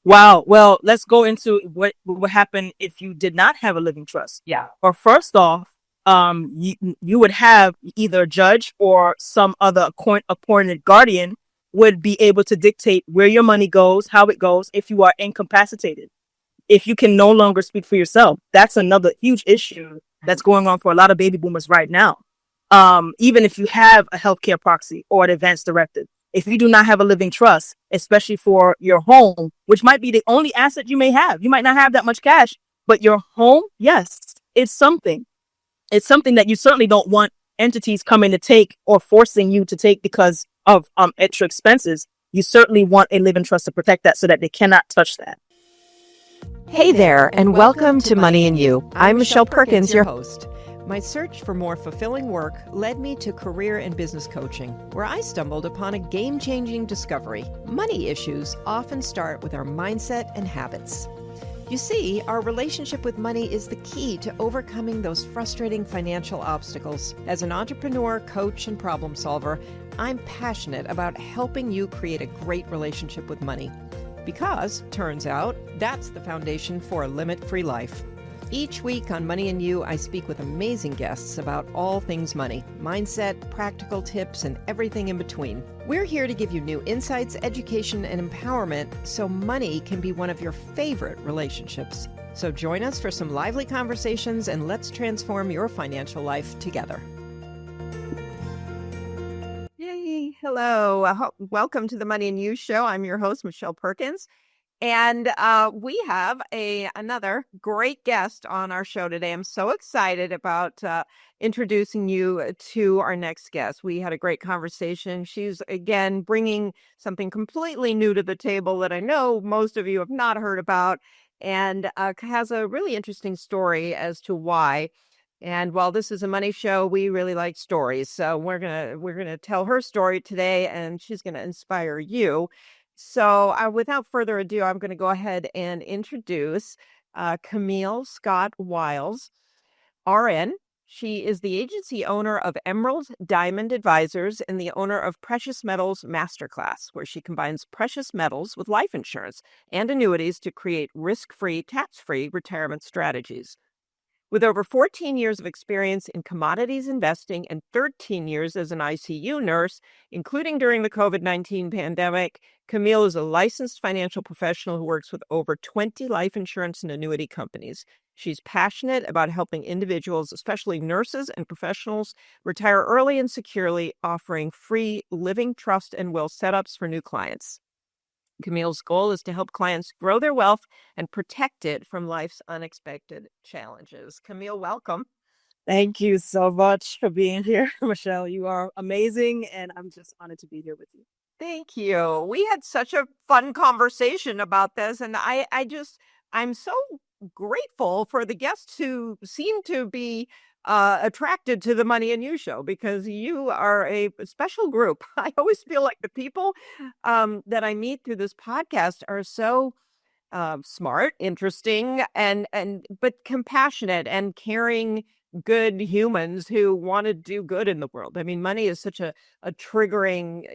Wow. Well, let's go into what would happen if you did not have a living trust. Yeah. Or first off, you would have either a judge or some other appointed guardian would be able to dictate where your money goes, how it goes, if you are incapacitated, if you can no longer speak for yourself. That's another huge issue that's going on for a lot of baby boomers right now. Even if you have a healthcare proxy or an advance directive, if you do not have a living trust, especially for your home, which might be the only asset you may have, you might not have that much cash, but your home, yes, it's something. It's something that you certainly don't want entities coming to take or forcing you to take because of extra expenses. You certainly want a living trust to protect that so that they cannot touch that. Hey there, and welcome to Money and You. I'm Michelle Perkins, your host. My search for more fulfilling work led me to career and business coaching, where I stumbled upon a game-changing discovery. Money issues often start with our mindset and habits. You see, our relationship with money is the key to overcoming those frustrating financial obstacles. As an entrepreneur, coach, and problem solver, I'm passionate about helping you create a great relationship with money. Because, turns out, that's the foundation for a limit-free life. Each week on Money and You, I speak with amazing guests about all things money, mindset, practical tips, and everything in between. We're here to give you new insights, education, and empowerment so money can be one of your favorite relationships. So join us for some lively conversations and let's transform your financial life together. Yay! Hello. Welcome to the Money and You show. I'm your host, Michelle Perkins. And we have another great guest on our show today. I'm so excited about introducing you to our next guest. We had a great conversation. She's, again, bringing something completely new to the table that I know most of you have not heard about, and has a really interesting story as to why. And while this is a money show, we really like stories. So we're gonna tell her story today, and she's gonna inspire you. So, without further ado, I'm going to go ahead and introduce Camille Scott Wiles, RN. She is the agency owner of Emerald Diamond Advisors and the owner of Precious Metals Masterclass, where she combines precious metals with life insurance and annuities to create risk-free, tax-free retirement strategies. With over 14 years of experience in commodities investing and 13 years as an ICU nurse, including during the COVID-19 pandemic, Camille is a licensed financial professional who works with over 20 life insurance and annuity companies. She's passionate about helping individuals, especially nurses and professionals, retire early and securely, offering free living trust and will setups for new clients. Camille's goal is to help clients grow their wealth and protect it from life's unexpected challenges. Camille, welcome. Thank you so much for being here, Michelle. You are amazing, and I'm just honored to be here with you. Thank you. We had such a fun conversation about this, and I'm so grateful for the guests who seem to be attracted to the Money and You show, because you are a special group. I always feel like the people that I meet through this podcast are so smart, interesting, and but compassionate and caring, good humans who want to do good in the world. I mean, money is such a triggering,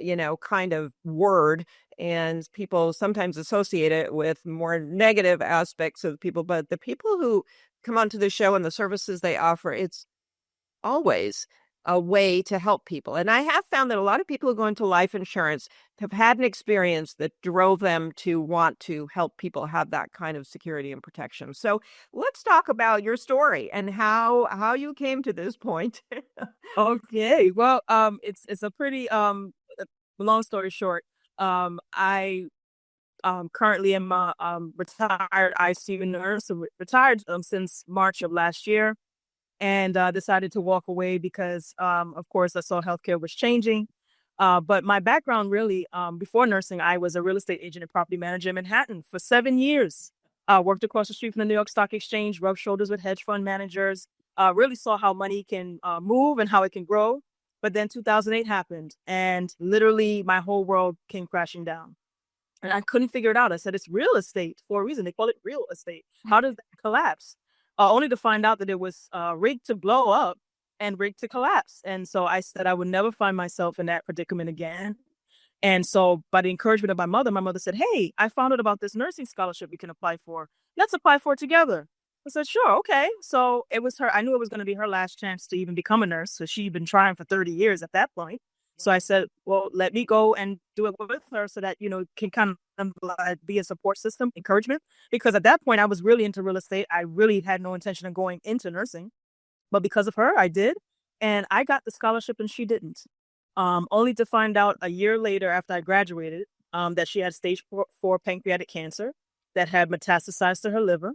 kind of word, and people sometimes associate it with more negative aspects of people. But the people who come onto the show and the services they offer, it's always a way to help people. And I have found that a lot of people who go into life insurance have had an experience that drove them to want to help people have that kind of security and protection. So let's talk about your story and how you came to this point. Okay. Well, it's a pretty long story short. I currently am a retired ICU nurse, retired since March of last year, and decided to walk away because, of course, I saw healthcare was changing. But my background really, before nursing, I was a real estate agent and property manager in Manhattan for 7 years. Worked across the street from the New York Stock Exchange, rubbed shoulders with hedge fund managers, really saw how money can move and how it can grow. But then 2008 happened, and literally my whole world came crashing down. And I couldn't figure it out. I said, it's real estate for a reason. They call it real estate. How does that collapse? Only to find out that it was rigged to blow up and rigged to collapse. And so I said I would never find myself in that predicament again. And so by the encouragement of my mother said, "Hey, I found out about this nursing scholarship you can apply for. Let's apply for it together." I said, "Sure, okay." So it was her, I knew it was going to be her last chance to even become a nurse. So she'd been trying for 30 years at that point. So I said, well, let me go and do it with her so that, can kind of be a support system, encouragement. Because at that point, I was really into real estate. I really had no intention of going into nursing. But because of her, I did. And I got the scholarship and she didn't. Only to find out a year later after I graduated that she had stage four pancreatic cancer that had metastasized to her liver.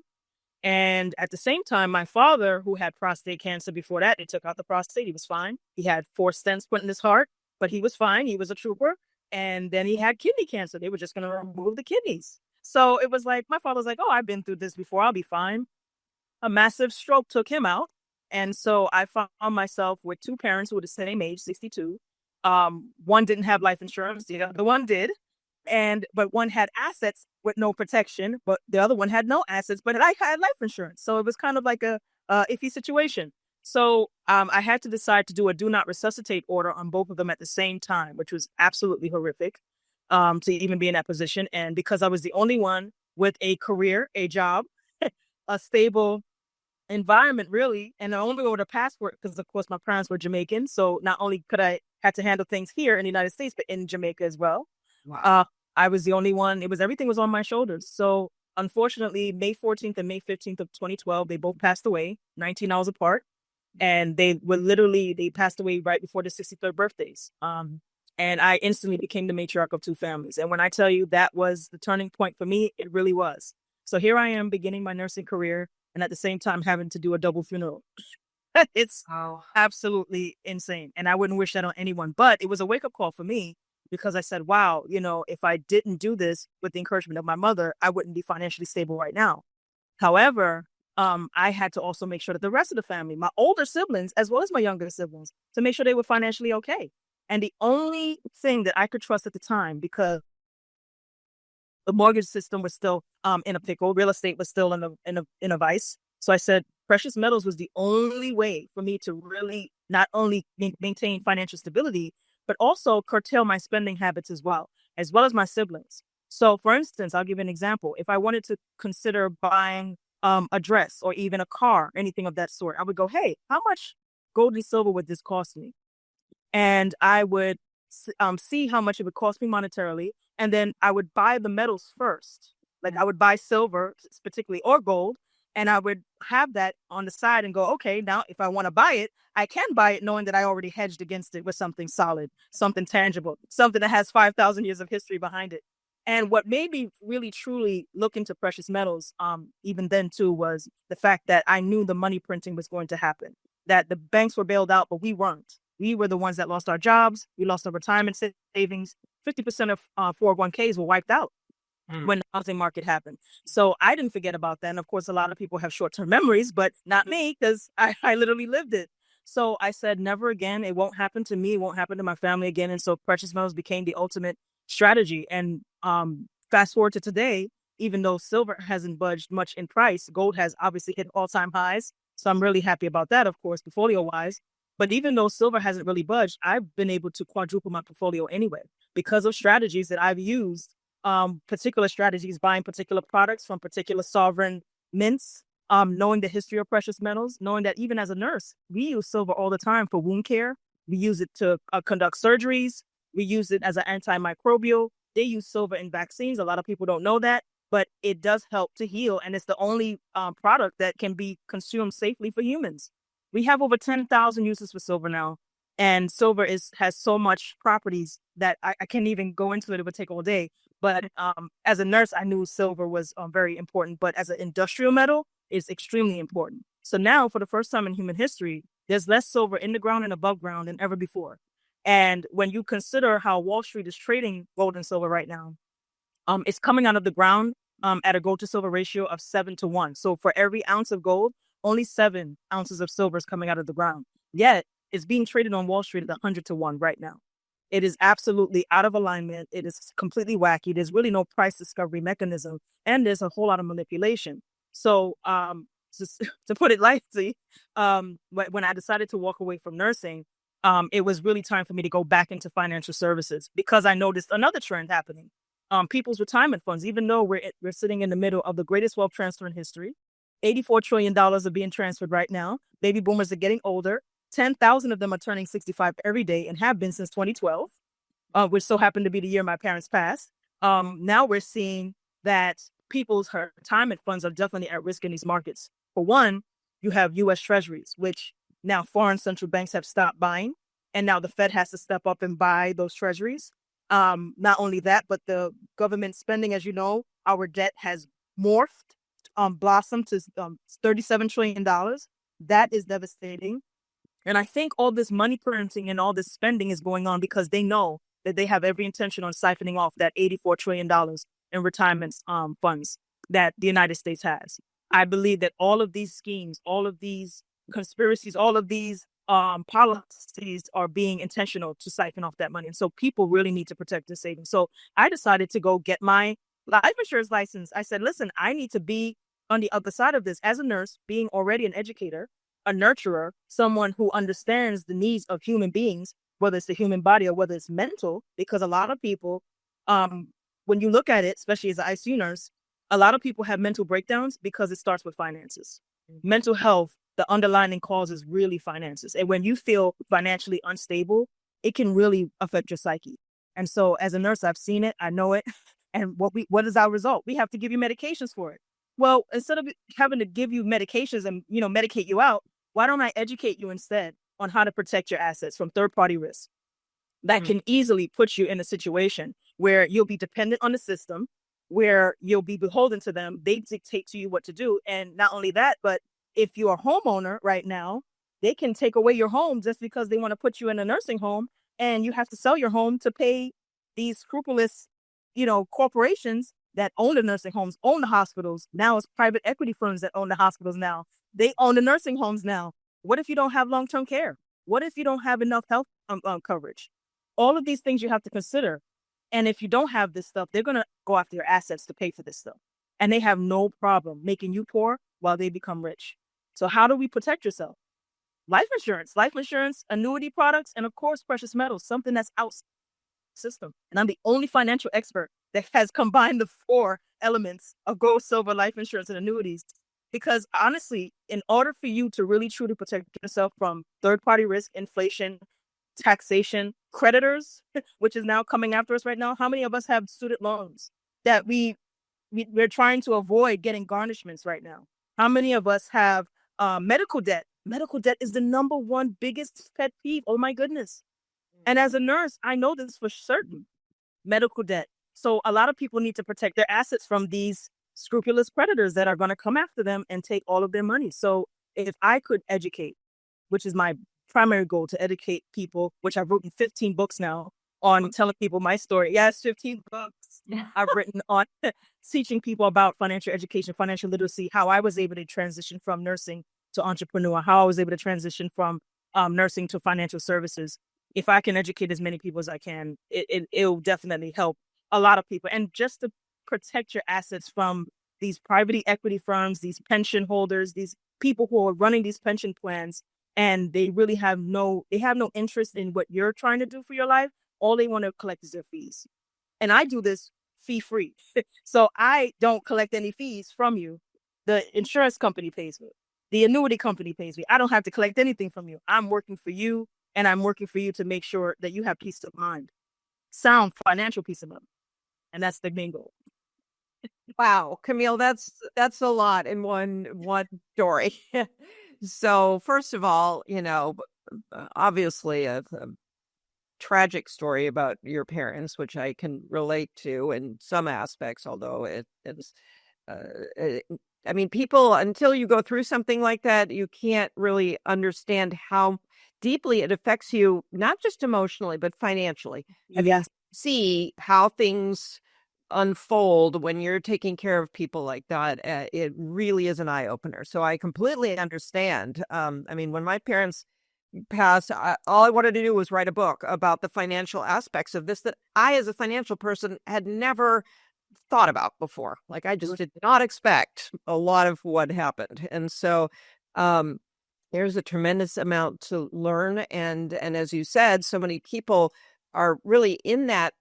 And at the same time, my father, who had prostate cancer before that, they took out the prostate. He was fine. He had 4 stents put in his heart, but he was fine. He was a trooper. And then he had kidney cancer. They were just going to remove the kidneys. So it was like, my father was like, oh, I've been through this before. I'll be fine. A massive stroke took him out. And so I found myself with 2 parents who were the same age, 62. One didn't have life insurance. The other one did. But one had assets with no protection, but the other one had no assets, but I had life insurance. So it was kind of like a iffy situation. So I had to decide to do a do not resuscitate order on both of them at the same time, which was absolutely horrific to even be in that position. And because I was the only one with a career, a job, a stable environment, really, and I only with a passport because, of course, my parents were Jamaican. So not only could I had to handle things here in the United States, but in Jamaica as well. Wow. I was the only one. Everything was on my shoulders. So unfortunately, May 14th and May 15th of 2012, they both passed away, 19 hours apart. And they passed away right before their 63rd birthdays. And I instantly became the matriarch of 2 families. And when I tell you that was the turning point for me, it really was. So here I am beginning my nursing career and at the same time having to do a double funeral. It's absolutely insane. And I wouldn't wish that on anyone, but it was a wake-up call for me because I said, wow, if I didn't do this with the encouragement of my mother, I wouldn't be financially stable right now. However, I had to also make sure that the rest of the family, my older siblings, as well as my younger siblings, to make sure they were financially okay. And the only thing that I could trust at the time, because the mortgage system was still in a pickle, real estate was still in a vice. So I said, precious metals was the only way for me to really not only maintain financial stability, but also curtail my spending habits as well as my siblings. So, for instance, I'll give an example. If I wanted to consider buying a dress or even a car, anything of that sort, I would go, hey, how much gold and silver would this cost me? And I would see how much it would cost me monetarily. And then I would buy the metals first. Like I would buy silver, particularly, or gold. And I would have that on the side and go, okay, now if I want to buy it, I can buy it knowing that I already hedged against it with something solid, something tangible, something that has 5,000 years of history behind it. And what made me really, truly look into precious metals, even then too, was the fact that I knew the money printing was going to happen, that the banks were bailed out, but we weren't. We were the ones that lost our jobs. We lost our retirement savings. 50% of 401ks were wiped out when the housing market happened. So I didn't forget about that. And of course, a lot of people have short-term memories, but not me, because I literally lived it. So I said, never again. It won't happen to me. It won't happen to my family again. And so precious metals became the ultimate strategy. And fast forward to today, even though silver hasn't budged much in price, gold has obviously hit all-time highs. So I'm really happy about that, of course, portfolio-wise. But even though silver hasn't really budged, I've been able to quadruple my portfolio anyway because of strategies that I've used, particular strategies, buying particular products from particular sovereign mints, knowing the history of precious metals, knowing that even as a nurse, we use silver all the time for wound care. We use it to conduct surgeries. We use it as an antimicrobial. They use silver in vaccines. A lot of people don't know that, but it does help to heal. And it's the only product that can be consumed safely for humans. We have over 10,000 uses for silver now. And silver has so much properties that I can't even go into it. It would take all day. But as a nurse, I knew silver was very important. But as an industrial metal, it's extremely important. So now, for the first time in human history, there's less silver in the ground and above ground than ever before. And when you consider how Wall Street is trading gold and silver right now, it's coming out of the ground at a gold to silver ratio of 7-1. So for every ounce of gold, only 7 ounces of silver is coming out of the ground. Yet it's being traded on Wall Street at 100-1 right now. It is absolutely out of alignment. It is completely wacky. There's really no price discovery mechanism, and there's a whole lot of manipulation. So to put it lightly, when I decided to walk away from nursing, it was really time for me to go back into financial services because I noticed another trend happening. People's retirement funds, even though we're sitting in the middle of the greatest wealth transfer in history, $84 trillion are being transferred right now. Baby boomers are getting older. 10,000 of them are turning 65 every day and have been since 2012, which so happened to be the year my parents passed. Now we're seeing that people's retirement funds are definitely at risk in these markets. For one, you have U.S. Treasuries, which now foreign central banks have stopped buying, and now the Fed has to step up and buy those treasuries. Not only that, but the government spending, as you know, our debt has morphed, blossomed to $37 trillion. That is devastating. And I think all this money printing and all this spending is going on because they know that they have every intention on siphoning off that $84 trillion in retirement funds that the United States has. I believe that all of these schemes, all of these conspiracies, all of these policies are being intentional to siphon off that money. And so people really need to protect their savings. So I decided to go get my life insurance license. I said, listen, I need to be on the other side of this as a nurse, being already an educator, a nurturer, someone who understands the needs of human beings, whether it's the human body or whether it's mental, because a lot of people, when you look at it, especially as an ICU nurse, a lot of people have mental breakdowns because it starts with finances. Mental health, the underlying cause is really finances. And when you feel financially unstable, it can really affect your psyche. And so as a nurse, I've seen it, I know it. And what is our result? We have to give you medications for it. Well, instead of having to give you medications and, medicate you out, why don't I educate you instead on how to protect your assets from third-party risks that can easily put you in a situation where you'll be dependent on the system, where you'll be beholden to them. They dictate to you what to do. And not only that, but if you're a homeowner right now, they can take away your home just because they want to put you in a nursing home, and you have to sell your home to pay these scrupulous, corporations that own the nursing homes, own the hospitals. Now it's private equity firms that own the hospitals now. They own the nursing homes now. What if you don't have long-term care? What if you don't have enough health coverage? All of these things you have to consider. And if you don't have this stuff, they're going to go after your assets to pay for this stuff. And they have no problem making you poor while they become rich. So how do we protect yourself? Life insurance, annuity products, and of course, precious metals, something that's outside the system. And I'm the only financial expert that has combined the four elements of gold, silver, life insurance, and annuities. Because honestly, in order for you to really truly protect yourself from third-party risk, inflation, taxation, creditors, which is now coming after us right now, how many of us have student loans that we're trying to avoid getting garnishments right now? How many of us have medical debt? Medical debt is the number one biggest pet peeve. Oh my goodness. And as a nurse, I know this for certain. Medical debt. So a lot of people need to protect their assets from these scrupulous predators that are going to come after them and take all of their money. So if I could educate, which is my primary goal, to educate people, which I've written 15 books now on telling people my story. Yes, 15 books I've written on teaching people about financial education, financial literacy, how I was able to transition from nursing to entrepreneur, how I was able to transition from nursing to financial services. If I can educate as many people as I can, it'll definitely help a lot of people. And just to protect your assets from these private equity firms, these pension holders, these people who are running these pension plans, and they really have no interest in what you're trying to do for your life. All they want to collect is their fees. And I do this fee-free. So I don't collect any fees from you. The insurance company pays me. The annuity company pays me. I don't have to collect anything from you. I'm working for you, and I'm working for you to make sure that you have peace of mind. Sound financial peace of mind. And that's the main goal. Wow, Camille, that's a lot in one story. So first of all, obviously a tragic story about your parents, which I can relate to in some aspects, although it's, I mean, people, until you go through something like that, you can't really understand how deeply it affects you, not just emotionally, but financially. Yes. See how things unfold when you're taking care of people like that. It really is an eye opener. So I completely understand. I mean, when my parents passed, all I wanted to do was write a book about the financial aspects of this that I, as a financial person, had never thought about before. Like, I just did not expect a lot of what happened. And so There's a tremendous amount to learn. And as you said, so many people are really in that,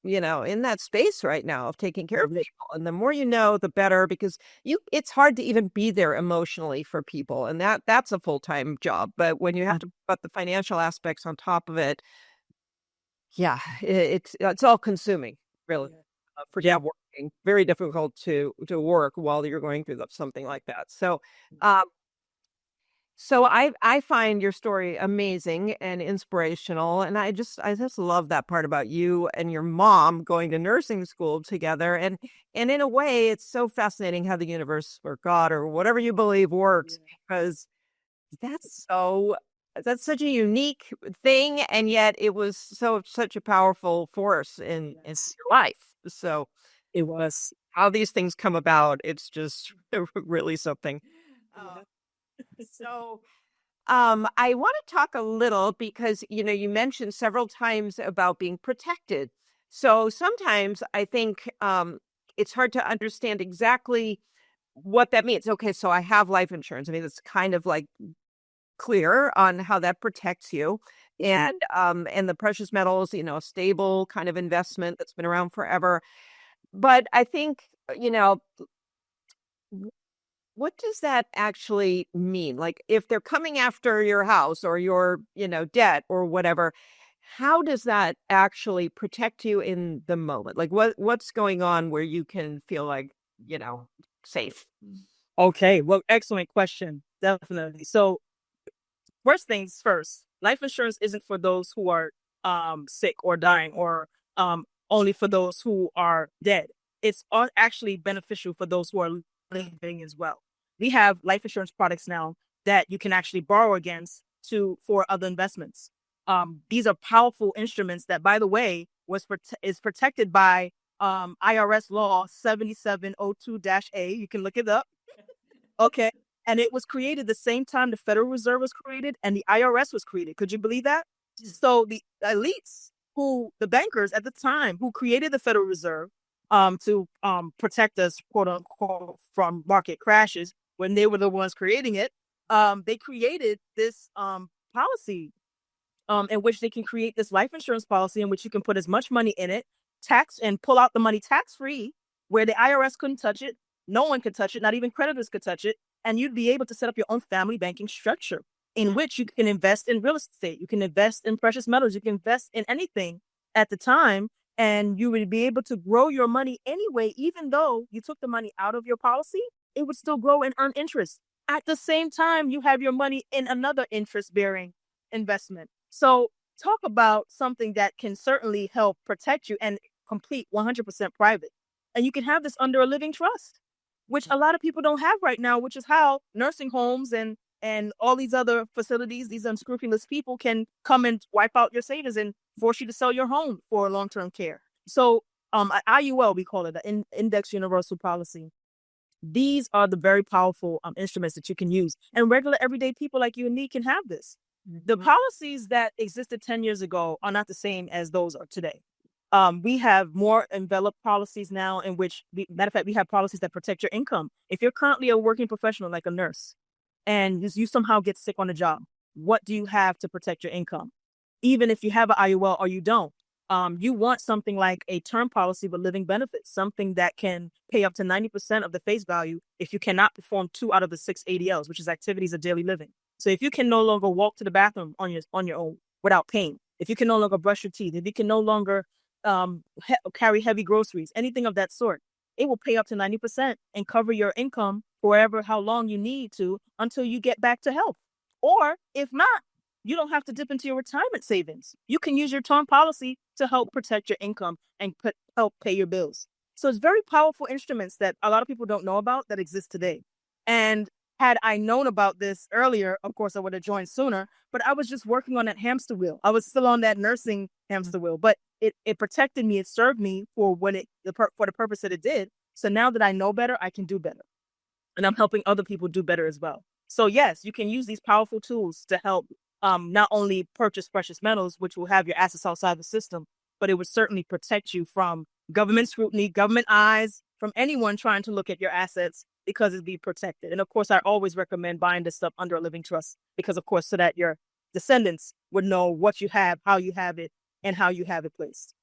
in that space right now of taking care of Mhm. people. And the more you know, the better, because it's hard to even be there emotionally for people. And that's a full-time job. But when you have to put the financial aspects on top of it, yeah, it's all consuming, really. Yeah. Forget working. Very difficult to work while you're going through something like that. Um, so I find your story amazing and inspirational, and I just love that part about you and your mom going to nursing school together, and in a way, it's so fascinating how the universe or God or whatever you believe works, because that's so that's such a unique thing, and yet it was such a powerful force in Yes, your life. So it was. how these things come about, it's just really something. Uh, Yeah. so I want to talk a little because you mentioned several times about being protected. So sometimes I think it's hard to understand exactly what that means. Okay, so I have life insurance. I mean, it's kind of like clear on how that protects you. And the precious metals, a stable kind of investment that's been around forever. But I think, w- what does that actually mean? Like if they're coming after your house or your, debt or whatever, how does that actually protect you in the moment? Like what's going on where you can feel like, you know, safe? Okay, well, excellent question. Definitely. So, first things first, life insurance isn't for those who are sick or dying or only for those who are dead. It's actually beneficial for those who are living as well. We have life insurance products now that you can actually borrow against to for other investments. These are powerful instruments that, by the way, is protected by IRS law 7702-A. You can look it up. Okay. And it was created the same time the Federal Reserve was created and the IRS was created. Could you believe that? So the elites the bankers at the time who created the Federal Reserve to protect us, quote unquote, from market crashes when they were the ones creating it, they created this policy in which they can create this life insurance policy in which you can put as much money in it, tax and pull out the money tax free, where the IRS couldn't touch it, no one could touch it, not even creditors could touch it, and you'd be able to set up your own family banking structure in which you can invest in real estate, you can invest in precious metals, you can invest in anything at the time, and you would be able to grow your money anyway, even though you took the money out of your policy, it would still grow and earn interest. At the same time, you have your money in another interest bearing investment. So talk about something that can certainly help protect you and complete 100% private. And you can have this under a living trust, which a lot of people don't have right now, which is how nursing homes and all these other facilities, these unscrupulous people can come and wipe out your savings and force you to sell your home for long-term care. So IUL, we call it the Index Universal Policy. These are the very powerful instruments that you can use. And regular everyday people like you and me can have this. The policies that existed 10 years ago are not the same as those are today. We have more enveloped policies now in which, matter of fact, we have policies that protect your income. If you're currently a working professional like a nurse and you somehow get sick on the job, what do you have to protect your income? Even if you have an IUL or you don't, you want something like a term policy with living benefits, something that can pay up to 90% of the face value if you cannot perform 2 out of the 6 ADLs, which is activities of daily living. So if you can no longer walk to the bathroom on your own without pain, if you can no longer brush your teeth, if you can no longer carry heavy groceries, anything of that sort, it will pay up to 90% and cover your income for how long you need to until you get back to health. Or if not, you don't have to dip into your retirement savings. You can use your term policy to help protect your income and help pay your bills. So it's very powerful instruments that a lot of people don't know about that exist today. And had I known about this earlier, of course, I would have joined sooner. But I was just working on that hamster wheel. I was still on that nursing hamster wheel, but it protected me. It served me for for the purpose that it did. So now that I know better, I can do better, and I'm helping other people do better as well. So yes, you can use these powerful tools to help not only purchase precious metals, which will have your assets outside the system, but it would certainly protect you from government scrutiny, government eyes, from anyone trying to look at your assets because it's be protected. And of course, I always recommend buying this stuff under a living trust because, of course, so that your descendants would know what you have, how you have it, and how you have it placed.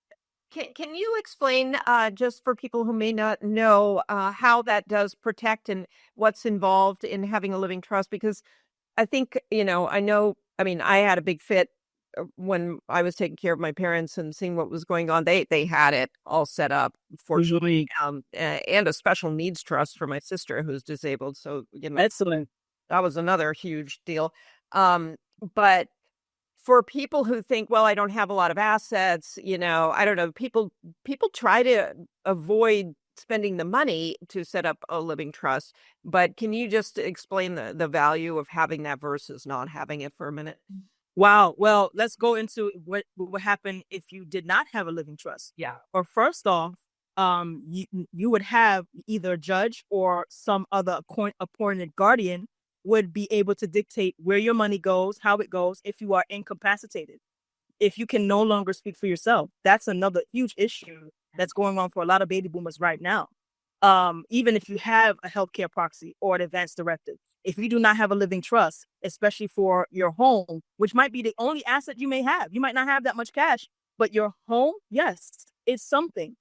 Can you explain, just for people who may not know, how that does protect and what's involved in having a living trust? Because I think, I mean, I had a big fit when I was taking care of my parents and seeing what was going on. They had it all set up, fortunately, and a special needs trust for my sister who's disabled. So, Excellent. that was another huge deal. But for people who think, well, I don't have a lot of assets, I don't know, people try to avoid spending the money to set up a living trust. But can you just explain the value of having that versus not having it for a minute? Wow. Well, let's go into what would happen if you did not have a living trust. Yeah. Or first off, you would have either a judge or some other appointed guardian would be able to dictate where your money goes, how it goes, if you are incapacitated, if you can no longer speak for yourself. That's another huge issue that's going on for a lot of baby boomers right now. Even if you have a healthcare proxy or an advance directive, if you do not have a living trust, especially for your home, which might be the only asset you may have, you might not have that much cash, but your home, yes, it's something.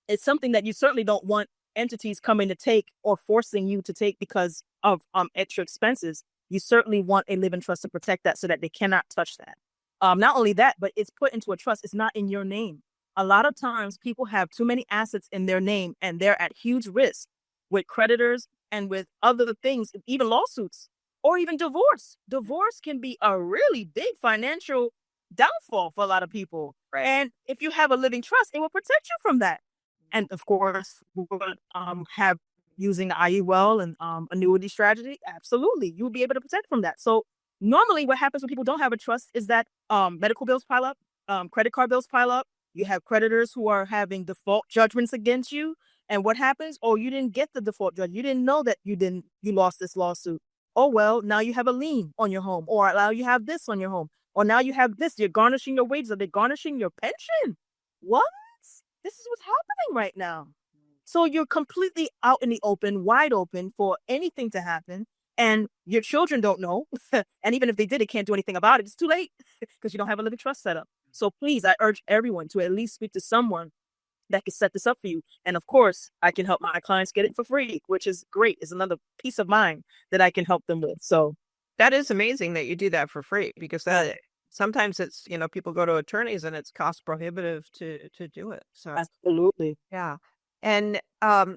It's something that you certainly don't want entities coming to take or forcing you to take because of extra expenses. You certainly want a living trust to protect that so that they cannot touch that. Not only that, but it's put into a trust. It's not in your name. A lot of times people have too many assets in their name and they're at huge risk with creditors and with other things, even lawsuits or even divorce. Divorce can be a really big financial downfall for a lot of people. Right. And if you have a living trust, it will protect you from that. And of course, we would have using the IUL and annuity strategy. Absolutely, you will be able to protect from that. So normally what happens when people don't have a trust is that medical bills pile up, credit card bills pile up. You have creditors who are having default judgments against you. And what happens? Oh, you didn't get the default judge. You didn't know that you lost this lawsuit. Oh, well, now you have a lien on your home, or now you have this on your home, or now you have this. You're garnishing your wages. Are they garnishing your pension? What? This is what's happening right now. So you're completely out in the open, wide open for anything to happen. And your children don't know. And even if they did, it can't do anything about it. It's too late because you don't have a living trust set up. So please, I urge everyone to at least speak to someone that can set this up for you. And of course, I can help my clients get it for free, which is great. It's another peace of mind that I can help them with. So that is amazing that you do that for free, because that sometimes it's, people go to attorneys and it's cost prohibitive to do it. So absolutely. Yeah. And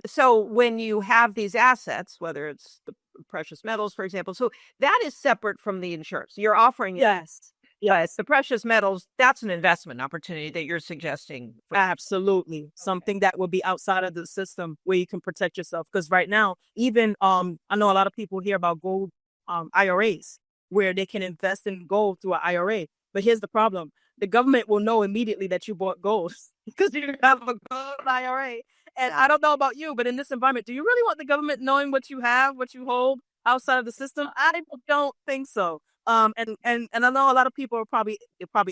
so when you have these assets, whether it's the precious metals, for example, so that is separate from the insurance. You're offering. Yes. Yes, the precious metals, that's an investment opportunity that you're suggesting. Absolutely. Something that will be outside of the system where you can protect yourself. Because right now, even I know a lot of people hear about gold IRAs where they can invest in gold through an IRA. But here's the problem. The government will know immediately that you bought gold because you have a gold IRA. And I don't know about you, but in this environment, do you really want the government knowing what you have, what you hold outside of the system? I don't think so. And I know a lot of people are probably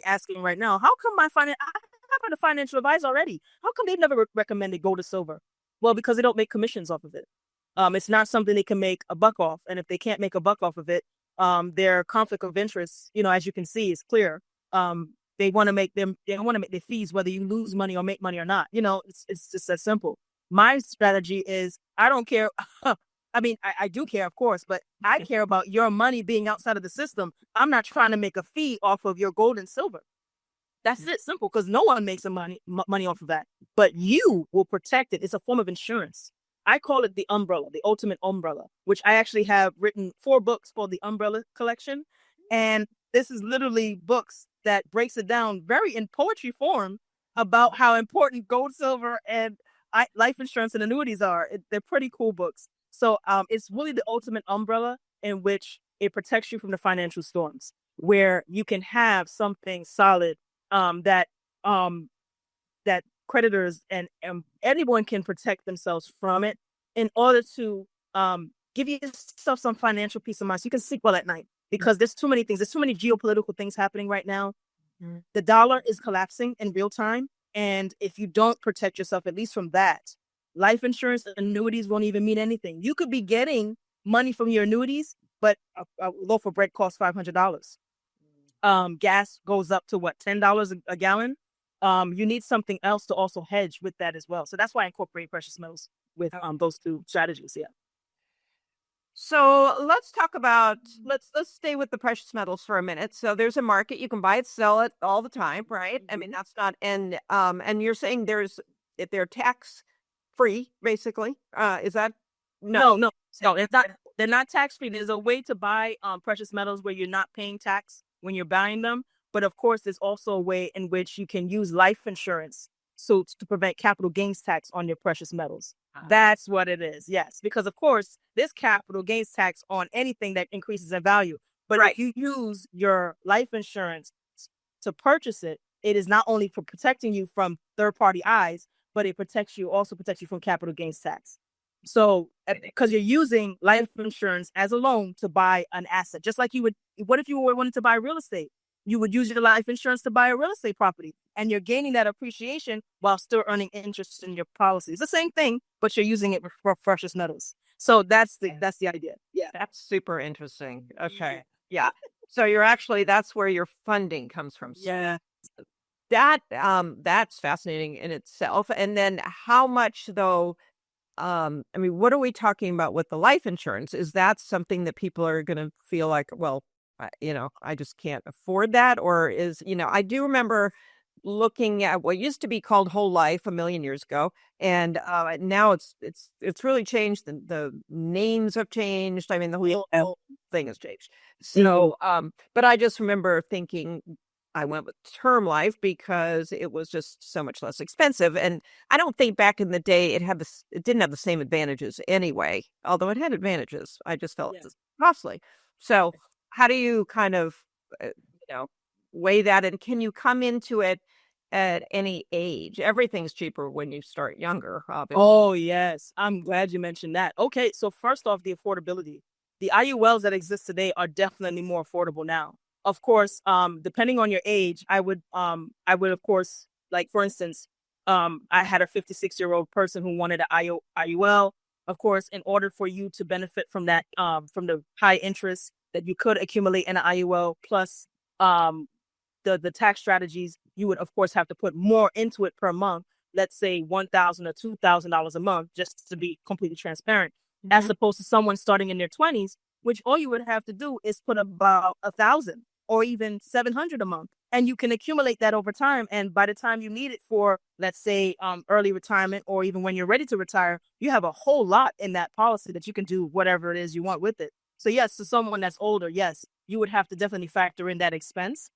asking right now, how come I have a financial advisor already? How come they've never recommended gold or silver? Well, because they don't make commissions off of it. It's not something they can make a buck off. And if they can't make a buck off of it, their conflict of interest, as you can see, is clear. They want to make their fees, whether you lose money or make money or not. It's just that simple. My strategy is I don't care. I mean, I do care, of course, but I care about your money being outside of the system. I'm not trying to make a fee off of your gold and silver. That's it, simple, because no one makes money off of that. But you will protect it. It's a form of insurance. I call it the umbrella, the ultimate umbrella, which I actually have written 4 books called the Umbrella Collection. And this is literally books that breaks it down very in poetry form about how important gold, silver, and life insurance and annuities are. They're pretty cool books. So it's really the ultimate umbrella in which it protects you from the financial storms, where you can have something solid that creditors and anyone can protect themselves from it in order to give yourself some financial peace of mind so you can sleep well at night. Because there's too many things. There's too many geopolitical things happening right now. Mm-hmm. The dollar is collapsing in real time. And if you don't protect yourself, at least from that, life insurance and annuities won't even mean anything. You could be getting money from your annuities, but a loaf of bread costs $500. Gas goes up to what, $10 a gallon. You need something else to also hedge with that as well. So that's why I incorporate precious metals with those two strategies. Yeah. So let's talk about let's stay with the precious metals for a minute. So there's a market, you can buy it, sell it all the time, right? I mean, that's not and you're saying if they're tax free, basically. Is that No, no, no. It's not. They're not tax free. There's a way to buy precious metals where you're not paying tax when you're buying them. But of course, there's also a way in which you can use life insurance so to prevent capital gains tax on your precious metals. That's what it is. Yes, because of course, there's capital gains tax on anything that increases in value. But Right. if you use your life insurance to purchase it, it is not only for protecting you from third party eyes, but it also protects you from capital gains tax. So, because you're using life insurance as a loan to buy an asset, just like you would, what if you were wanting to buy real estate? You would use your life insurance to buy a real estate property, and you're gaining that appreciation while still earning interest in your policy. It's the same thing, but you're using it for precious metals. So that's the idea. Yeah. That's super interesting. Okay. Yeah. So that's where your funding comes from. Yeah. That's fascinating in itself. And then how much though, I mean, what are we talking about with the life insurance? Is that something that people are going to feel like, well, I just can't afford that? Or I do remember looking at what used to be called whole life a million years ago, and now it's really changed. The names have changed. I mean, the whole thing has changed. So, but I just remember thinking I went with term life because it was just so much less expensive. And I don't think back in the day it didn't have the same advantages anyway, although it had advantages. I just felt it was costly. So how do you kind of, weigh that? And can you come into it at any age? Everything's cheaper when you start younger, obviously. Oh, yes. I'm glad you mentioned that. Okay, so first off, the affordability. The IULs that exist today are definitely more affordable now. Of course, depending on your age, I would of course, like for instance, I had a 56-year-old person who wanted an IUL. Of course, in order for you to benefit from that, from the high interest that you could accumulate in an IUL, plus the tax strategies, you would of course have to put more into it per month. Let's say $1,000 or $2,000 a month, just to be completely transparent, as opposed to someone starting in their 20s, which all you would have to do is put about 1,000 or even 700 a month, and you can accumulate that over time. And by the time you need it for, let's say, early retirement, or even when you're ready to retire, you have a whole lot in that policy that you can do whatever it is you want with it. So yes, to someone that's older, yes, you would have to definitely factor in that expense.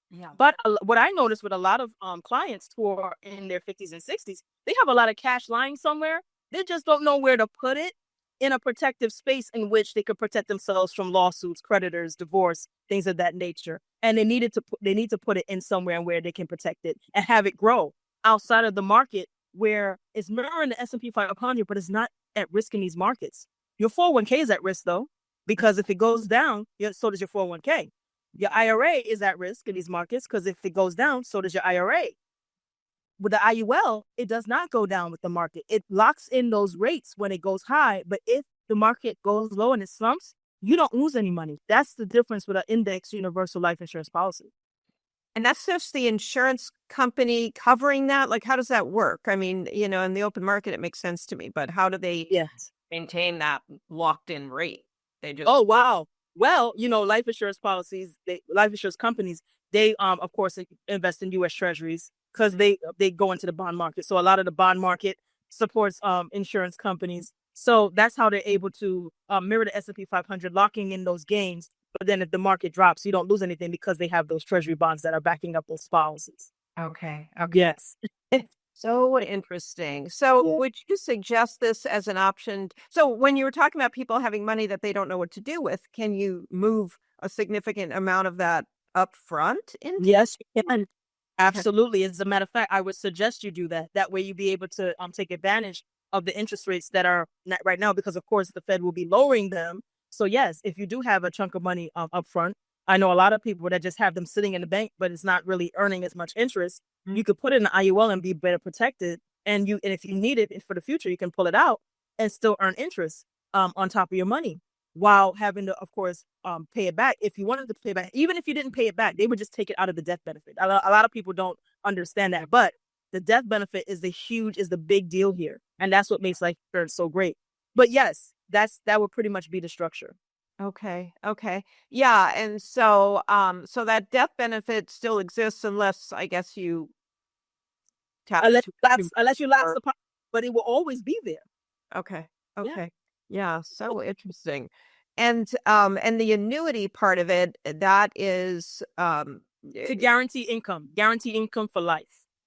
Yeah. But what I noticed with a lot of clients who are in their 50s and 60s, they have a lot of cash lying somewhere. They just don't know where to put it in a protective space in which they could protect themselves from lawsuits, creditors, divorce, things of that nature. And they need to put it in somewhere where they can protect it and have it grow outside of the market, where it's mirroring the S&P 500, but it's not at risk in these markets. Your 401k is at risk though, because if it goes down, so does your 401k. Your IRA is at risk in these markets because if it goes down, so does your IRA. With the IUL, it does not go down with the market. It locks in those rates when it goes high. But if the market goes low and it slumps, you don't lose any money. That's the difference with an index universal life insurance policy. And that's just the insurance company covering that? Like, how does that work? I mean, in the open market, it makes sense to me, but how do they maintain that locked in rate? Oh, wow. Well, life insurance life insurance companies, they, of course, invest in U.S. Treasuries because they go into the bond market. So a lot of the bond market supports insurance companies. So that's how they're able to mirror the S&P 500, locking in those gains. But then if the market drops, you don't lose anything because they have those Treasury bonds that are backing up those policies. Okay. Yes. So interesting. So would you suggest this as an option? So when you were talking about people having money that they don't know what to do with, can you move a significant amount of that up front? Yes, you can. Absolutely. As a matter of fact, I would suggest you do that. That way you'll be able to take advantage of the interest rates that are not right now, because of course the Fed will be lowering them. So yes, if you do have a chunk of money up front, I know a lot of people that just have them sitting in the bank, but it's not really earning as much interest. You could put it in an IUL and be better protected. and if you need it for the future, you can pull it out and still earn interest on top of your money while having to, of course, pay it back. If you wanted to pay it back, even if you didn't pay it back, they would just take it out of the death benefit. A lot of people don't understand that, but the death benefit is the big deal here, and that's what makes life insurance so great. But yes, that would pretty much be the structure. Okay. Okay. Yeah. And so, so that death benefit still exists unless I guess you tap Unless to unless you lapse or the policy, but it will always be there. okay. Yeah. Okay. Yeah, so interesting. And the annuity part of it, that is To eh, guaranteed income for life.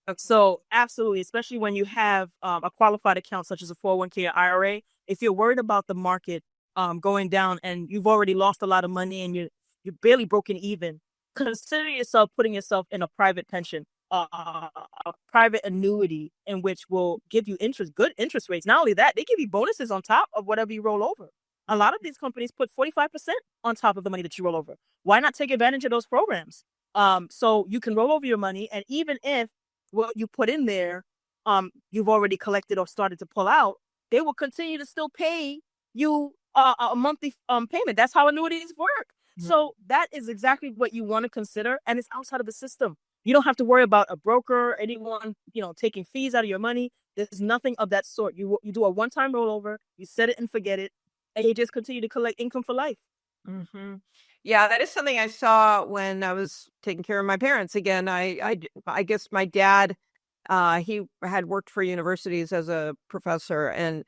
okay. So absolutely, especially when you have a qualified account such as a 401k or IRA, if you're worried about the market going down and you've already lost a lot of money and you're barely broken even, consider yourself putting yourself in a private pension, a private annuity in which will give you good interest rates. Not only that, they give you bonuses on top of whatever you roll over. A lot of these companies put 45% on top of the money that you roll over. Why not take advantage of those programs? So you can roll over your money, and even if what you put in there, you've already collected or started to pull out, they will continue to still pay you a monthly payment. That's how annuities work. So that is exactly what you want to consider, and it's outside of the system. You don't have to worry about a broker or anyone, taking fees out of your money. There's nothing of that sort. You do a one-time rollover, you set it and forget it, and you just continue to collect income for life. Mm-hmm. Yeah, that is something I saw when I was taking care of my parents again. I guess my dad, he had worked for universities as a professor, and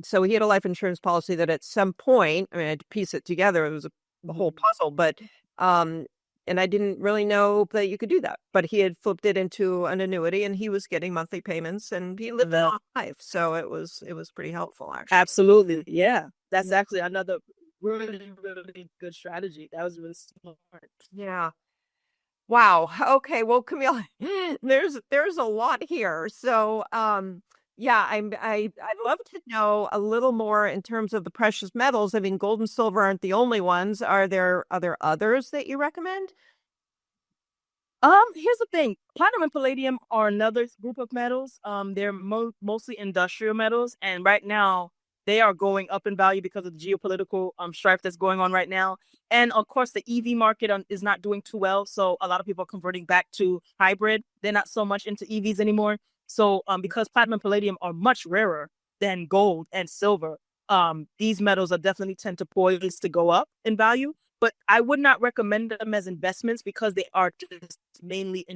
so he had a life insurance policy that at some point, I mean, I had to piece it together. It was a whole puzzle, but um, and I didn't really know that you could do that. But he had flipped it into an annuity, and he was getting monthly payments, and he lived a Well, long life, so it was pretty helpful, actually. absolutely. Yeah. That's actually another really, really good strategy. That was really smart. Yeah. Wow. Okay. Well, Camille, there's a lot here. So, yeah, I'd love to know a little more in terms of the precious metals. I mean, gold and silver aren't the only ones. Are there others that you recommend? Here's the thing. Platinum and palladium are another group of metals. They're mostly industrial metals, and right now they are going up in value because of the geopolitical strife that's going on right now. And of course, the EV market is not doing too well, so a lot of people are converting back to hybrid. They're not so much into EVs anymore. So, because platinum and palladium are much rarer than gold and silver, these metals are definitely tend to poised to go up in value, but I would not recommend them as investments because they are just mainly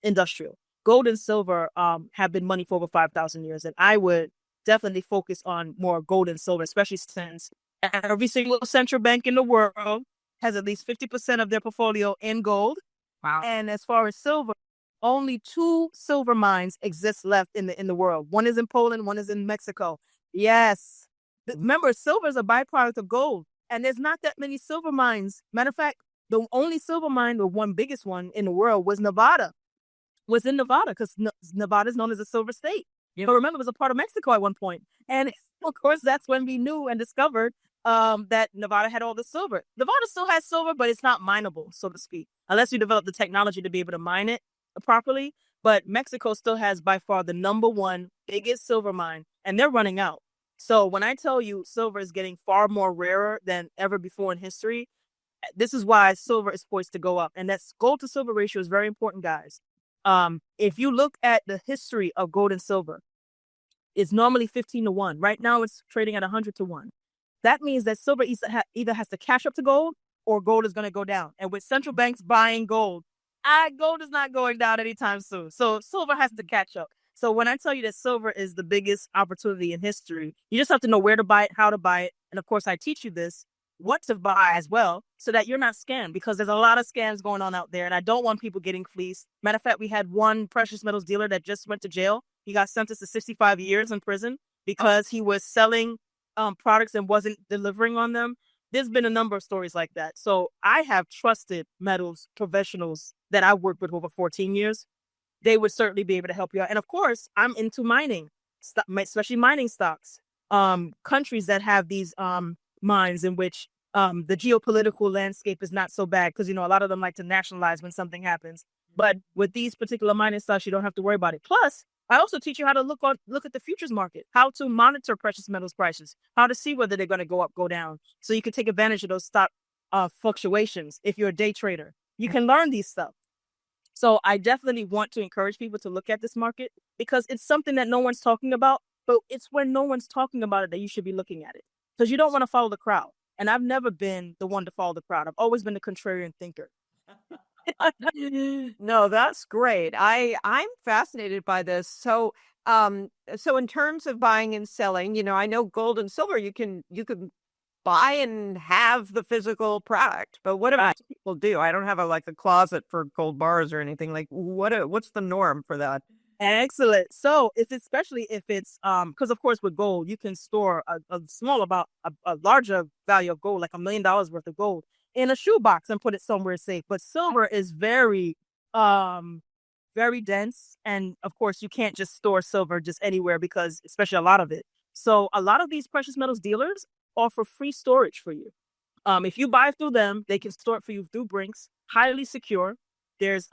industrial. Gold and silver have been money for over 5,000 years, and I would definitely focus on more gold and silver, especially since every single central bank in the world has at least 50% of their portfolio in gold. Wow. And as far as silver, only two silver mines exist left in the world. One is in Poland, one is in Mexico. Yes. Remember, silver is a byproduct of gold, and there's not that many silver mines. Matter of fact, the only silver mine, the one biggest one in the world, was in Nevada, because Nevada is known as a silver state. But remember, it was a part of Mexico at one point. And of course, that's when we knew and discovered that Nevada had all the silver. Nevada still has silver, but it's not mineable, so to speak, unless you develop the technology to be able to mine it properly. But Mexico still has by far the number one biggest silver mine, and they're running out. So when I tell you silver is getting far more rarer than ever before in history, this is why silver is poised to go up. And that's gold to silver ratio is very important, guys. If you look at the history of gold and silver, it's normally 15 to 1. Right now, it's trading at 100 to 1. That means that silver either has to catch up to gold or gold is going to go down. And with central banks buying gold, gold is not going down anytime soon. So silver has to catch up. So when I tell you that silver is the biggest opportunity in history, you just have to know where to buy it, how to buy it. And of course, I teach you this, what to buy as well, so that you're not scammed, because there's a lot of scams going on out there. And I don't want people getting fleeced. Matter of fact, we had one precious metals dealer that just went to jail. He got sentenced to 65 years in prison because he was selling products and wasn't delivering on them. There's been a number of stories like that. So I have trusted metals professionals that I've worked with over 14 years. They would certainly be able to help you out. And of course, I'm into mining, especially mining stocks. Countries that have these mines in which the geopolitical landscape is not so bad, because, a lot of them like to nationalize when something happens. But with these particular mining stocks, you don't have to worry about it. Plus, I also teach you how to look at the futures market, how to monitor precious metals prices, how to see whether they're going to go up, go down, so you can take advantage of those stock fluctuations. If you're a day trader, you can learn these stuff. So I definitely want to encourage people to look at this market because it's something that no one's talking about, but it's when no one's talking about it that you should be looking at it because you don't want to follow the crowd. And I've never been the one to follow the crowd. I've always been the contrarian thinker. No, that's great. I'm fascinated by this. So in terms of buying and selling, I know gold and silver you can buy and have the physical product, but what do Right. people do? I don't have a closet for gold bars or anything. Like what's the norm for that? Excellent. So especially if it's because of course with gold you can store a small about a larger value of gold, like $1 million worth of gold, in a shoebox and put it somewhere safe. But silver is um very dense, and of course you can't just store silver just anywhere because especially a lot of it. So a lot of these precious metals dealers offer free storage for you. If you buy through them, they can store it for you through Brinks, highly secure. There's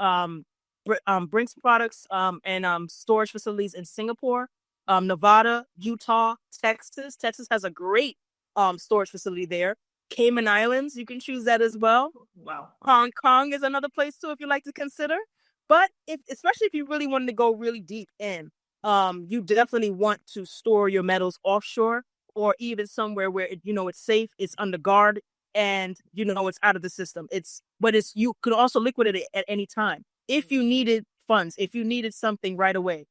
Brinks products and storage facilities in Singapore, Nevada, Utah, Texas. Texas has a great storage facility there. Cayman Islands, you can choose that as well. Wow. Hong Kong is another place too if you like to consider. But especially if you really wanted to go really deep in, you definitely want to store your metals offshore or even somewhere where it's safe, it's under guard, and it's out of the system. But you could also liquidate it at any time if you needed funds, if you needed something right away,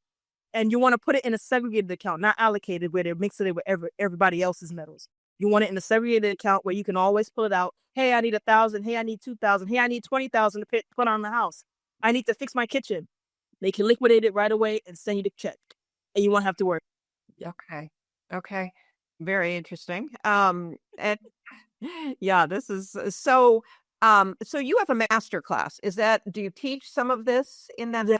and you want to put it in a segregated account, not allocated where they're mixing it with everybody else's metals. You want it in a segregated account where you can always pull it out. Hey, I need 1,000. Hey, I need 2,000. Hey, I need 20,000 to put on the house. I need to fix my kitchen. They can liquidate it right away and send you the check, and you won't have to worry. Okay. Okay. Very interesting. And yeah, this is so you have a master class. Do you teach some of this in that? Yeah.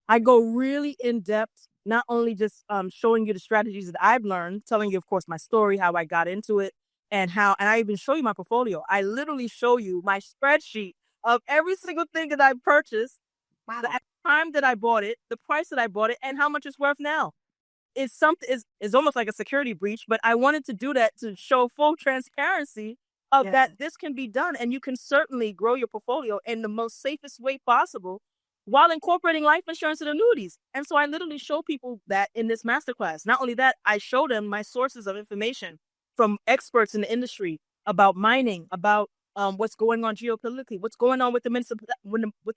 I go really in depth, not only just showing you the strategies that I've learned, telling you, of course, my story, how I got into it, and I even show you my portfolio. I literally show you my spreadsheet of every single thing that I purchased, Wow. the time that I bought it, the price that I bought it, and how much it's worth now. It's almost like a security breach, but I wanted to do that to show full transparency of that this can be done, and you can certainly grow your portfolio in the most safest way possible while incorporating life insurance and annuities. And so I literally show people that in this masterclass. Not only that, I show them my sources of information from experts in the industry about mining, about what's going on geopolitically, what's going on with the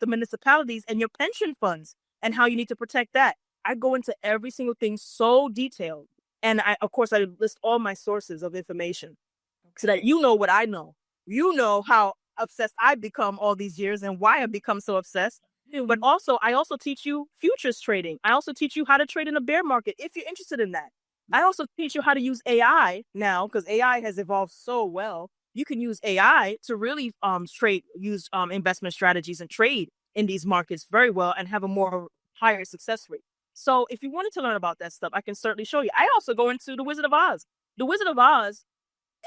municipalities and your pension funds, and how you need to protect that. I go into every single thing so detailed, and of course, I list all my sources of information so that you know what I know. You know how obsessed I've become all these years and why I've become so obsessed. But also, I also teach you futures trading. I also teach you how to trade in a bear market if you're interested in that. I also teach you how to use AI now because AI has evolved so well. You can use AI to really use investment strategies and trade in these markets very well and have a more higher success rate. So if you wanted to learn about that stuff, I can certainly show you. I also go into The Wizard of Oz. The Wizard of Oz,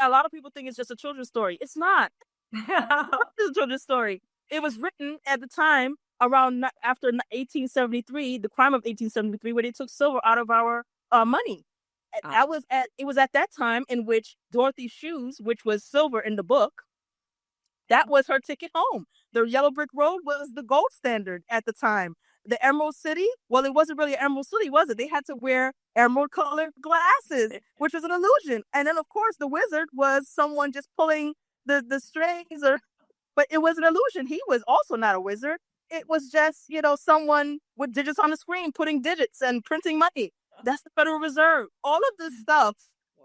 a lot of people think it's just a children's story. It's not. It's a children's story. It was written at the time around after 1873, the crime of 1873, where they took silver out of our money. It was at that time in which Dorothy's shoes, which was silver in the book, that was her ticket home. The yellow brick road was the gold standard at the time. The Emerald City, well, it wasn't really an Emerald City, was it? They had to wear emerald colored glasses, which was an illusion. And then, of course, the wizard was someone just pulling the strings, but it was an illusion. He was also not a wizard. It was just, someone with digits on the screen putting digits and printing money. That's the Federal Reserve. All of this stuff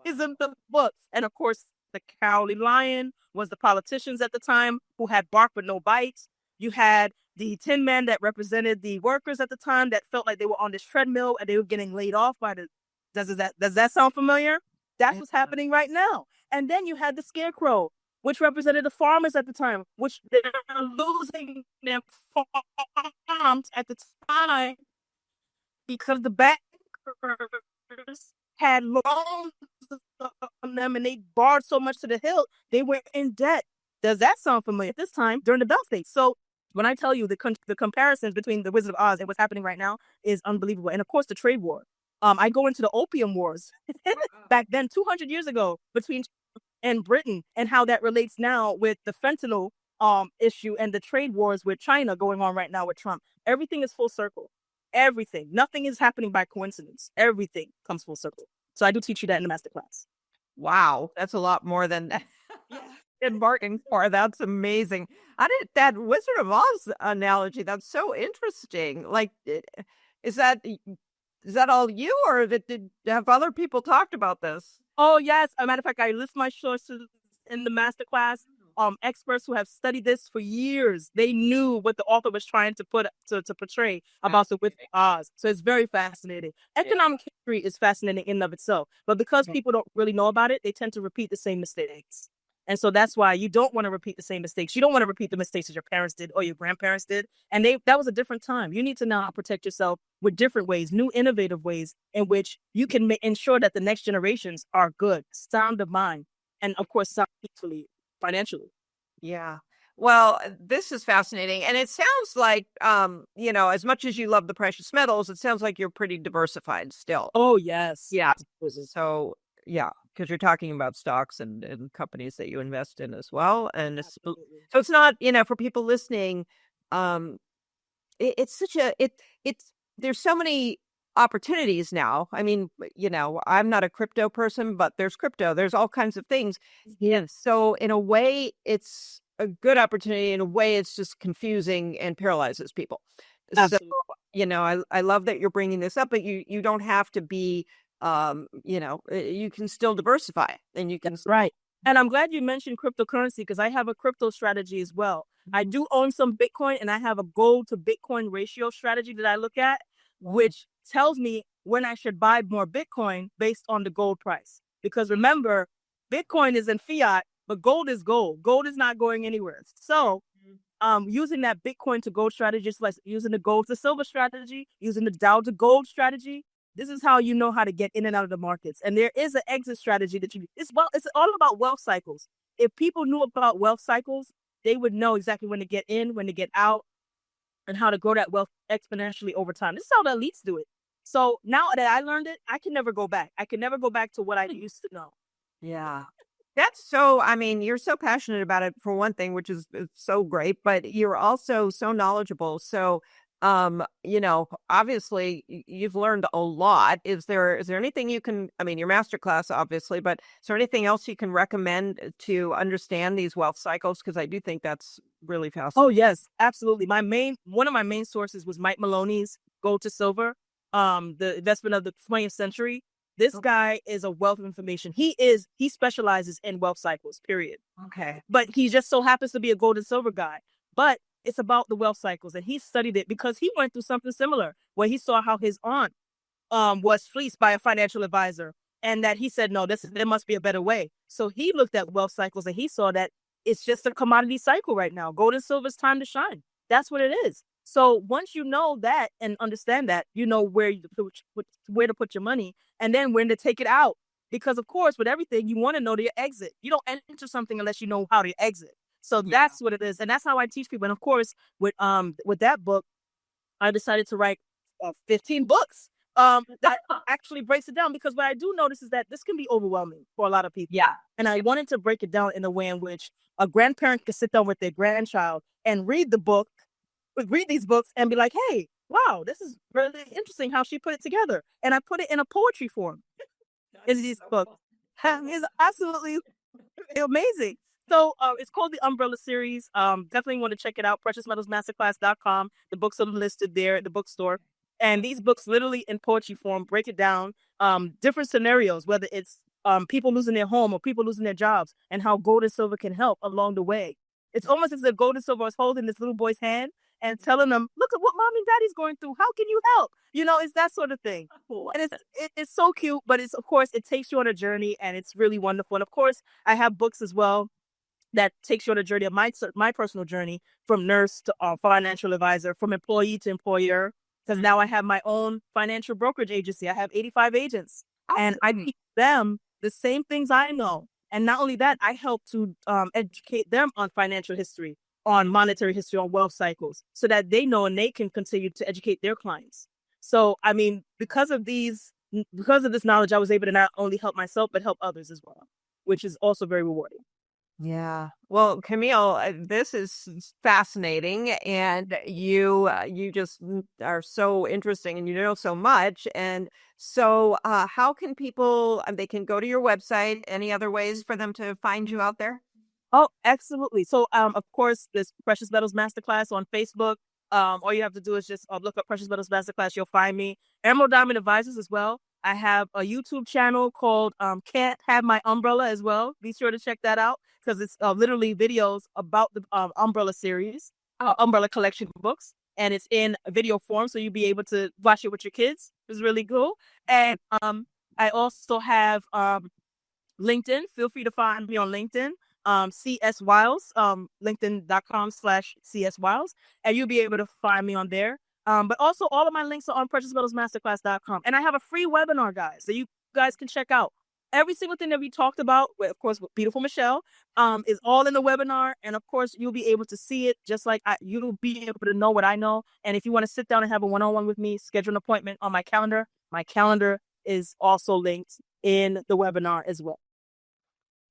is in the books. And of course, the Cowardly Lion was the politicians at the time who had bark but no bites. You had the Tin Man that represented the workers at the time that felt like they were on this treadmill and they were getting laid off by the. Does that sound familiar? That's what's happening right now. And then you had the Scarecrow, which represented the farmers at the time, which they're losing their farms at the time because the bankers had loans on them and they borrowed so much to the hilt, they were in debt. Does that sound familiar? At this time, during the Bell State. So When I tell you the comparisons between the Wizard of Oz and what's happening right now is unbelievable. And of course, the trade war. I go into the opium wars back then, 200 years ago, between and Britain, and how that relates now with the fentanyl issue and the trade wars with China going on right now with Trump. Everything is full circle. Everything. Nothing is happening by coincidence. Everything comes full circle. So I do teach you that in the master class. Wow, that's a lot more than embarking for. That's amazing. I did that Wizard of Oz analogy. That's so interesting. Like, is that all you, or did have other people talked about this? Oh yes. As a matter of fact, I list my sources in the master class. Experts who have studied this for years, they knew what the author was trying to portray about the Wizard of Oz. So it's very fascinating. Economic history is fascinating in and of itself, but because people don't really know about it, they tend to repeat the same mistakes. And so that's why you don't want to repeat the same mistakes. You don't want to repeat the mistakes that your parents did or your grandparents did. And that was a different time. You need to now protect yourself with different ways, new innovative ways in which you can ensure that the next generations are good, sound of mind, and of course, sound peacefully, financially. Yeah. Well, this is fascinating. And it sounds like, as much as you love the precious metals, it sounds like you're pretty diversified still. Oh, yes. Yeah. So, yeah, because you're talking about stocks and companies that you invest in as well. And so it's not, for people listening, it's such there's so many opportunities now. I mean, I'm not a crypto person, but there's crypto, there's all kinds of things. Yeah. So in a way, it's a good opportunity. In a way, it's just confusing and paralyzes people. Absolutely. So, I love that you're bringing this up, but you don't have to be, you can still diversify and you can. That's right. And I'm glad you mentioned cryptocurrency because I have a crypto strategy as well. I do own some Bitcoin, and I have a gold to Bitcoin ratio strategy that I look at, which tells me when I should buy more Bitcoin based on the gold price. Because remember, Bitcoin is in fiat, but gold is gold. Gold is not going anywhere. So using that Bitcoin to gold strategy, just like using the gold to silver strategy, using the Dow to gold strategy, this is how you know how to get in and out of the markets. And there is an exit strategy that it's all about wealth cycles. If people knew about wealth cycles, they would know exactly when to get in, when to get out, and how to grow that wealth exponentially over time. This is how the elites do it. So now that I learned it, I can never go back. I can never go back to what I used to know. Yeah. That's so, you're so passionate about it for one thing, which is so great, but you're also so knowledgeable. So, obviously you've learned a lot. Is there anything you can, your masterclass, obviously, but is there anything else you can recommend to understand these wealth cycles? Because I do think that's really fascinating. Oh, yes, absolutely. One of my main sources was Mike Maloney's Gold to Silver, the investment of the 20th century. This guy is a wealth of information. He specializes in wealth cycles, period. Okay. But he just so happens to be a gold and silver guy. But it's about the wealth cycles, and he studied it because he went through something similar where he saw how his aunt was fleeced by a financial advisor, and that he said, no, there must be a better way. So he looked at wealth cycles, and he saw that it's just a commodity cycle right now. Gold and silver is time to shine. That's what it is. So once you know that and understand that, you know where to put your money, and then when to take it out. Because of course, with everything, you want to know your exit. You don't enter something unless you know how to exit. So that's what it is, and that's how I teach people. And of course, with that book, I decided to write 15 books that actually breaks it down. Because what I do notice is that this can be overwhelming for a lot of people. Yeah. And I wanted to break it down in a way in which a grandparent could sit down with their grandchild and read these books and be like, hey, wow, this is really interesting how she put it together. And I put it in a poetry form in these books. It's absolutely amazing. So it's called the Umbrella Series. Definitely want to check it out. PreciousMetalsMasterclass.com. The books are listed there at the bookstore. And these books, literally in poetry form, break it down. Different scenarios, whether it's people losing their home or people losing their jobs, and how gold and silver can help along the way. It's almost as if gold and silver is holding this little boy's hand and telling them, look at what mom and daddy's going through. How can you help? It's that sort of thing. And it's so cute, but of course, it takes you on a journey, and it's really wonderful. And of course, I have books as well that takes you on a journey of my personal journey from nurse to financial advisor, from employee to employer. Because now I have my own financial brokerage agency. I have 85 agents, and I teach them the same things I know. And not only that, I help to educate them on financial history, on monetary history, on wealth cycles, so that they know and they can continue to educate their clients. So, I mean, because of this knowledge, I was able to not only help myself, but help others as well, which is also very rewarding. Yeah. Well, Camille, this is fascinating, and you just are so interesting, and you know so much. And so, how can people? They can go to your website. Any other ways for them to find you out there? Oh, absolutely. So, of course, this Precious Metals Masterclass on Facebook. All you have to do is just look up Precious Metals Masterclass. You'll find me. Emerald Diamond Advisors as well. I have a YouTube channel called Can't Have My Umbrella as well. Be sure to check that out because it's literally videos about the Umbrella series, Umbrella collection books, and it's in video form, so you'll be able to watch it with your kids. It's really cool. And I also have LinkedIn. Feel free to find me on LinkedIn. CS Wiles, linkedin.com/CS Wiles, and you'll be able to find me on there. But also all of my links are on preciousmetalsmasterclass.com. And I have a free webinar, guys, that you guys can check out. Every single thing that we talked about, with, of course, with beautiful Michelle, is all in the webinar. And of course, you'll be able to see it just like you'll be able to know what I know. And if you want to sit down and have a one-on-one with me, schedule an appointment on my calendar. My calendar is also linked in the webinar as well.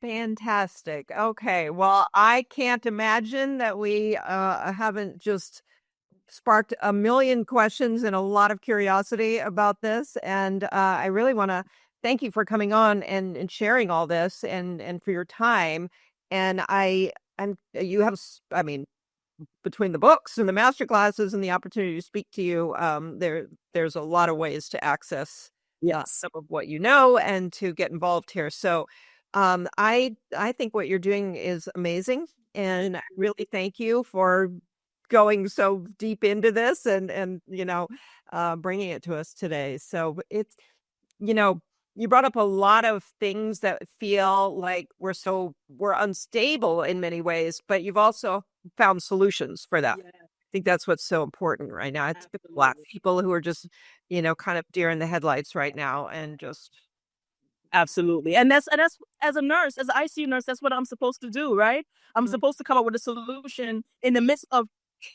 Fantastic. Okay. Well, I can't imagine that we haven't just sparked a million questions and a lot of curiosity about this. And I really want to thank you for coming on and sharing all this and for your time. And you have, I mean, between the books and the master classes and the opportunity to speak to you, there's a lot of ways to access some of what you know and to get involved here. So I think what you're doing is amazing, and I really thank you for going so deep into this and bringing it to us today. So it's you brought up a lot of things that feel like we're unstable in many ways, but you've also found solutions for that. Yeah, I think that's what's so important right now. It's a lot of people who are just kind of deer in the headlights right now and just. absolutely. And that's as a nurse, as an ICU nurse, that's what I'm supposed to do, right? I'm Mm. supposed to come up with a solution in the midst of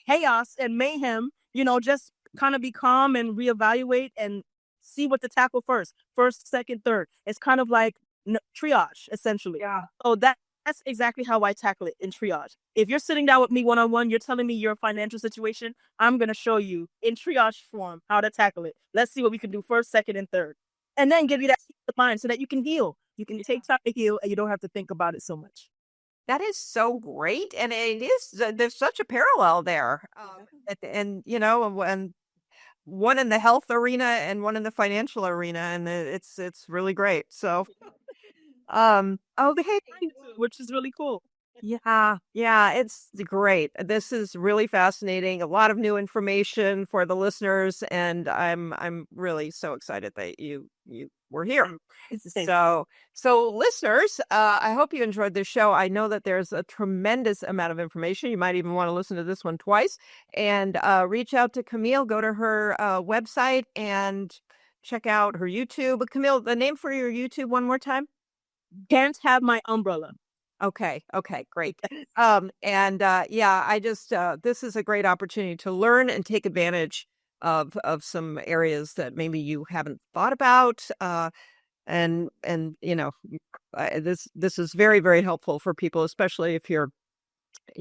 chaos and mayhem, just kind of be calm and reevaluate and see what to tackle first, second, third. It's kind of like triage, essentially. Yeah. So that's exactly how I tackle it in triage. If you're sitting down with me one-on-one, you're telling me your financial situation, I'm going to show you in triage form how to tackle it. Let's see what we can do first, second, and third. And then give you that peace of mind so that you can heal. You can take time to heal and you don't have to think about it so much. That is so great, and it is there's such a parallel there, and and one in the health arena and one in the financial arena, and it's really great. So, okay, Which is really cool. yeah, it's great. This is really fascinating. A lot of new information for the listeners, and I'm really so excited that you were here. It's the same. So listeners, I hope you enjoyed this show. I know that there's a tremendous amount of information. You might even want to listen to this one twice, and reach out to Camille. Go to her website and check out her YouTube. Camille, the name for your YouTube one more time. Can't Have My Umbrella. Okay, great. Yeah, I just this is a great opportunity to learn and take advantage of some areas that maybe you haven't thought about. And this is very, very helpful for people, especially if you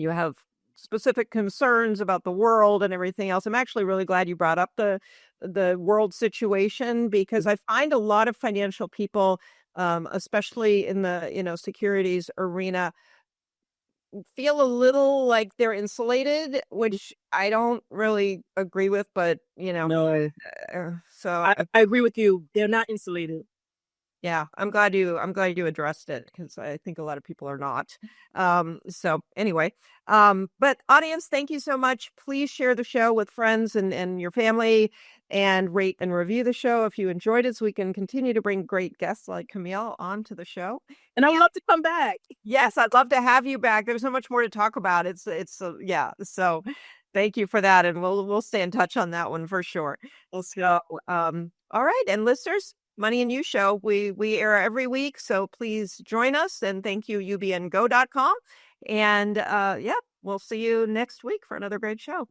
have specific concerns about the world and everything else. I'm actually really glad you brought up the world situation, because I find a lot of financial people, especially in the securities arena, feel a little like they're insulated, which I don't really agree with, but No, so I agree with you. They're not insulated. yeah, I'm glad you addressed it, because I think a lot of people are not. So anyway, but audience, thank you so much. Please share the show with friends and your family, and rate and review the show if you enjoyed it, so we can continue to bring great guests like Camille onto the show. And I would love to come back. Yes, I'd love to have you back. There's so much more to talk about. Yeah. So thank you for that, and we'll stay in touch on that one for sure. So, all right, and listeners, Money and You Show, we air every week, so please join us, and thank you, ubngo.com. And yeah, we'll see you next week for another great show.